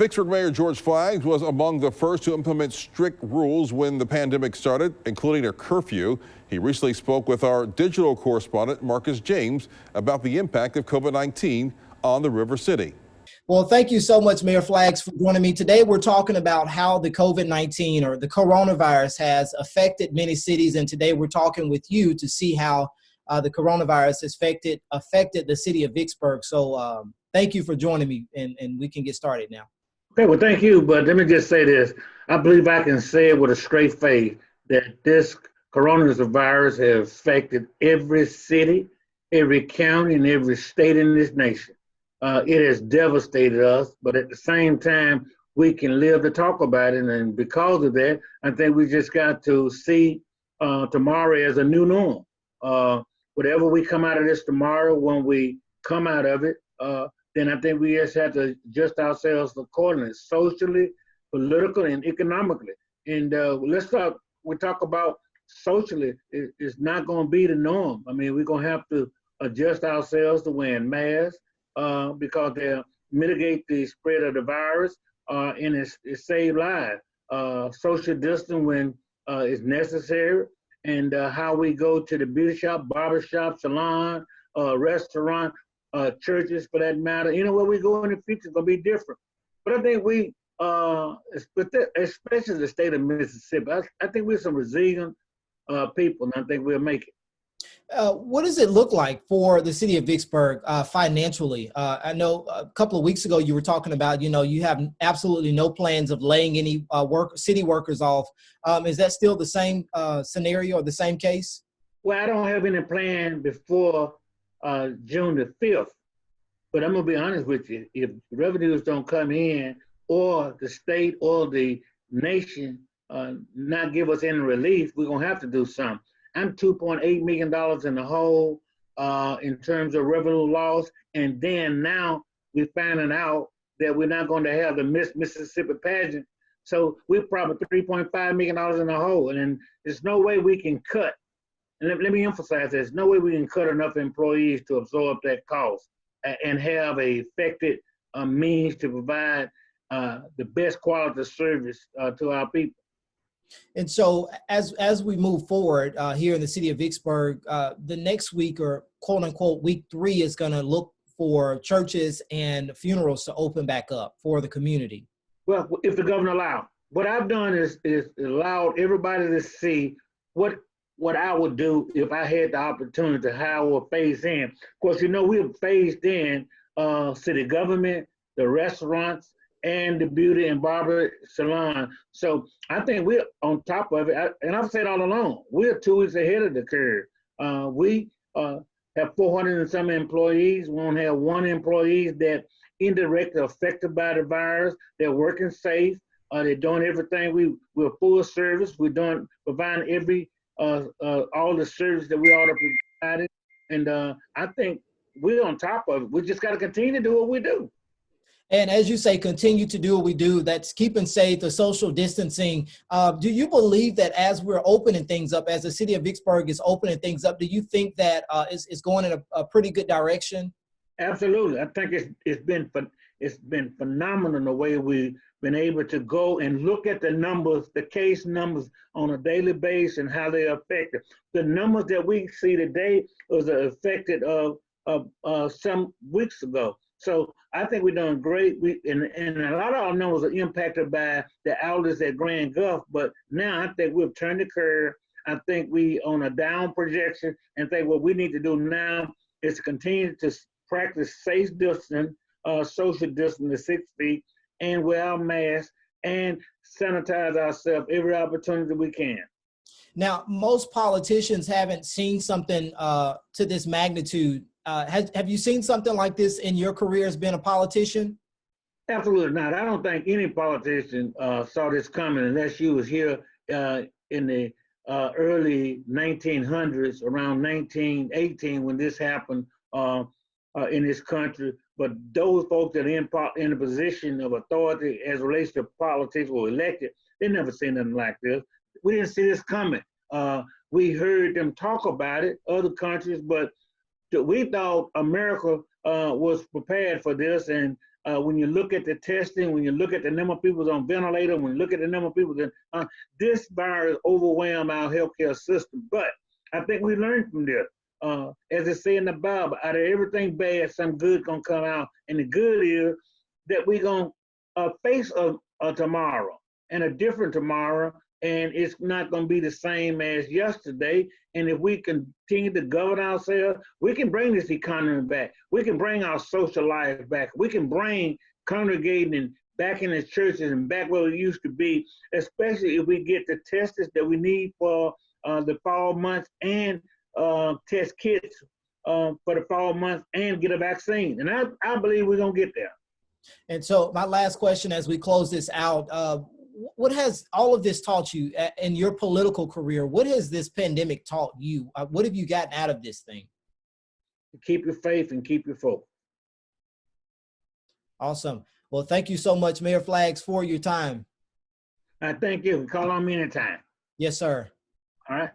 Vicksburg Mayor George Flaggs was among the first to implement strict rules when the pandemic started, including a curfew. He recently spoke with our digital correspondent Marcus James about the impact of COVID-19 on the River City. Well, thank you so much, Mayor Flaggs, for joining me. Today, we're talking about how the COVID-19 or the coronavirus has affected many cities. And today we're talking with you to see how the coronavirus has affected the city of Vicksburg. So thank you for joining me, and we can get started now. Okay, well, thank you. But let me just say this. I believe I can say it with a straight face that this coronavirus has affected every city, every county, and every state in this nation. It has devastated us, but at the same time, we can live to talk about it. And because of that, I think we just got to see tomorrow as a new norm. Whatever we come out of this tomorrow, when we come out of it, then I think we just have to adjust ourselves accordingly, socially, politically, and economically. And we talk about socially, it's not going to be the norm. I mean, we're going to have to adjust ourselves to wearing masks because they'll mitigate the spread of the virus and it save lives. Social distance when it's necessary, and how we go to the beauty shop, barber shop, salon, restaurant, churches for that matter. Anywhere we go in the future is going to be different. But I think we, especially the state of Mississippi, I think we're some resilient people, and I think we'll make it. What does it look like for the city of Vicksburg financially? I know a couple of weeks ago you were talking about, you have absolutely no plans of laying any city workers off. Is that still the same scenario or the same case? Well, I don't have any plan before June the 5th, but I'm gonna be honest with you. If revenues don't come in, or the state or the nation not give us any relief, we're gonna have to do something. I'm $2.8 million in the hole in terms of revenue loss, and then now we're finding out that we're not going to have the Miss Mississippi pageant, so we're probably $3.5 million in the hole, and there's no way we can cut. And let me emphasize, there's no way we can cut enough employees to absorb that cost and have a effective means to provide the best quality service to our people. And so as we move forward here in the city of Vicksburg, the next week, or quote unquote week 3, is going to look for churches and funerals to open back up for the community. Well, if the governor allows. What I've done is allowed everybody to see what I would do if I had the opportunity to how we'll phase in. Of course, we've phased in city government, the restaurants, and the beauty and barber salon. So I think we're on top of it. And I've said all along, we're 2 weeks ahead of the curve. We have 400 and some employees. We won't have one employee that indirectly affected by the virus. They're working safe. They're doing everything. We're full service. We're providing every all the service that we ought to provide. And I think we're on top of it. We just got to continue to do what we do. And as you say, continue to do what we do. That's keeping safe, the social distancing. Do you believe that as we're opening things up, as the city of Vicksburg is opening things up, do you think that it's going in a pretty good direction? Absolutely. I think it's been phenomenal the way we've been able to go and look at the numbers, the case numbers on a daily basis and how they're affected. The numbers that we see today was affected of some weeks ago. So I think we're doing great. And a lot of our numbers are impacted by the outlets at Grand Gulf, but now I think we've turned the curve. I think we on a down projection, and think what we need to do now is to continue to practice safe distance, social distance to 6 feet, and wear our masks and sanitize ourselves every opportunity we can. Now, most politicians haven't seen something to this magnitude. Have you seen something like this in your career as being a politician? Absolutely not. I don't think any politician saw this coming unless you was here in the early 1900s, around 1918, when this happened in this country. But those folks that are in a position of authority as relates to politics or elected, they never seen nothing like this. We didn't see this coming. We heard them talk about it, other countries, but we thought America was prepared for this, and when you look at the testing, when you look at the number of people on ventilator, when you look at the number of people that this virus overwhelmed our healthcare system. But I think we learned from this. As it say in the Bible, out of everything bad, some good gonna come out, and the good is that we gonna face a tomorrow and a different tomorrow, and it's not going to be the same as yesterday. And if we continue to govern ourselves, we can bring this economy back. We can bring our social life back. We can bring congregating and back in the churches and back where we used to be, especially if we get the tests that we need for the fall months and test kits for the fall months and get a vaccine. And I believe we're going to get there. And so my last question as we close this out, what has all of this taught you in your political career? What has this pandemic taught you? What have you gotten out of this thing? Keep your faith and keep your focus. Awesome. Well, thank you so much, Mayor Flaggs, for your time. I thank you. Call on me anytime. Yes, sir. All right.